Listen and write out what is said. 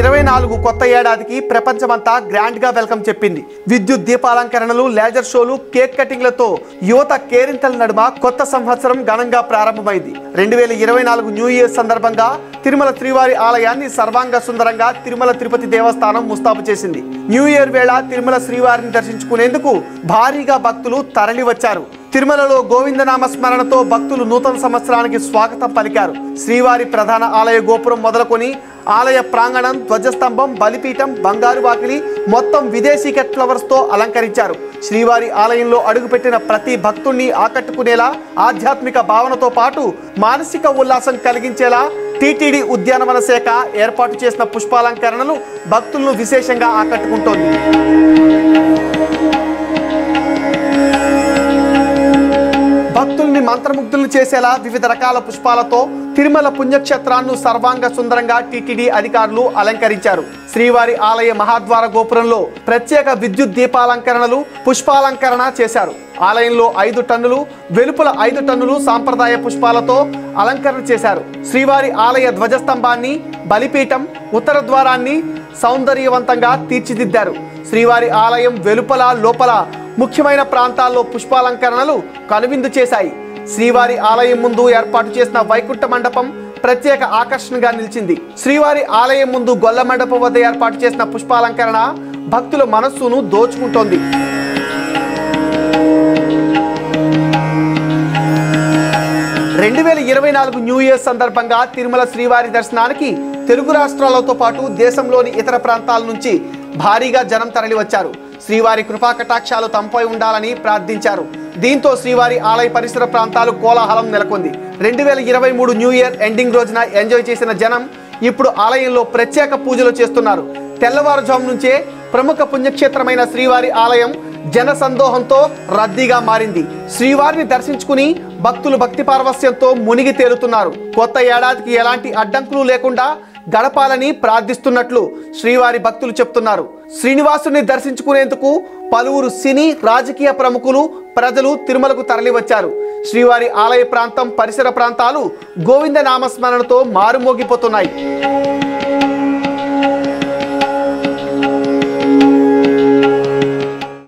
2024 కొత్త ఏడాదికి ప్రపంచమంతా గ్రాండ్ గా వెల్కమ్ చెప్పింది. విద్యుత్ దీపాలంకరణలు, లేజర్ షోలు, కేక్ కటింగ్లతో యువత కేరింతల నడుమ కొత్త సంవత్సరం ఘనంగా ప్రారంభమైంది. 2024 న్యూ ఇయర్ సందర్భంగా తిరుమల శ్రీవారి ఆలయాన్ని సర్వాంగ సుందరంగా తిరుమల తిరుపతి దేవస్థానం ముస్తాబు చేసింది. న్యూ ఇయర్ వేళ తిరుమల శ్రీవారిని దర్శించుకునేందుకు భారీగా భక్తులు తరలి వచ్చారు. తిరుమలలో గోవిందనామ స్మరణతో భక్తులు నూతన సంవత్సరానికి స్వాగతం పలికారు. శ్రీవారి ప్రధాన ఆలయ గోపురం మొదలుకొని ఆలయ ప్రాంగణం, ధ్వజస్తంభం, బలిపీఠం, బంగారు వాకిలి మొత్తం విదేశీ కట్ ఫ్లవర్స్ తో అలంకరించారు. శ్రీవారి ఆలయంలో అడుగుపెట్టిన ప్రతి భక్తుణ్ణి ఆకట్టుకునేలా ఆధ్యాత్మిక భావనతో పాటు మానసిక ఉల్లాసం కలిగించేలా టీటీడీ ఉద్యానవన శాఖ ఏర్పాటు చేసిన పుష్పాలంకరణలు భక్తులను విశేషంగా ఆకట్టుకుంటోంది. భక్తుల్ని మంత్రముగ్ధులను చేసేలా వివిధ రకాల పుష్పాలతో తిరుమల పుణ్యక్షేత్రాన్ని సర్వాంగ సుందరంగా టీటీడీ అధికారులు అలంకరించారు. శ్రీవారి ఆలయ మహాద్వార గోపురంలో ప్రత్యేక విద్యుత్ దీపాలంకరణలు, పుష్పాలంకరణ చేశారు. ఆలయంలో 5 టన్నులు, వెలుపల 5 టన్నులు సాంప్రదాయ పుష్పాలతో అలంకరణ చేశారు. శ్రీవారి ఆలయ ధ్వజస్తంభాన్ని, బలిపీఠం, ఉత్తర ద్వారాన్ని సౌందర్యవంతంగా తీర్చిదిద్దారు. శ్రీవారి ఆలయం వెలుపల, లోపల ముఖ్యమైన ప్రాంతాల్లో పుష్పాలంకరణలు కనువిందు చేశాయి. శ్రీవారి ఆలయం ముందు ఏర్పాటు చేసిన వైకుంఠ మండపం ప్రత్యేక ఆకర్షణగా నిలిచింది. శ్రీవారి ఆలయం ముందు గొల్ల మండపం వద్ద ఏర్పాటు చేసిన పుష్పాలంకరణ భక్తుల మనస్సును దోచుకుంటోంది. రెండు 2024 న్యూ ఇయర్ సందర్భంగా తిరుమల శ్రీవారి దర్శనానికి తెలుగు రాష్ట్రాలతో పాటు దేశంలోని ఇతర ప్రాంతాల నుంచి భారీగా జనం తరలి వచ్చారు. శ్రీవారి కృపా కటాక్షాలు తమపై ఉండాలని ప్రార్థించారు. దీంతో శ్రీవారి ఆలయ పరిసర ప్రాంతాలు కోలాహలం నెలకొంది. 2023 న్యూ ఇయర్ ఎండింగ్ రోజున ఎంజాయ్ చేసిన జనం ఇప్పుడు ఆలయంలో ప్రత్యేక పూజలు చేస్తున్నారు. తెల్లవారుజాము నుంచే ప్రముఖ పుణ్యక్షేత్రమైన శ్రీవారి ఆలయం జన సందోహంతో రద్దీగా మారింది. శ్రీవారిని దర్శించుకుని భక్తులు భక్తి పారవస్యంతో మునిగి తేలుతున్నారు. కొత్త ఏడాదికి ఎలాంటి అడ్డంకులు లేకుండా గడపాలని ప్రార్థిస్తున్నట్లు శ్రీవారి భక్తులు చెప్తున్నారు. శ్రీనివాసుని దర్శించుకునేందుకు పలువురు సినీ, రాజకీయ ప్రముఖులు, ప్రజలు తిరుమలకు తరలి వచ్చారు. శ్రీవారి ఆలయ ప్రాంతం, పరిసర ప్రాంతాలు గోవింద నామస్మరణతో మారుమోగిపోతున్నాయి.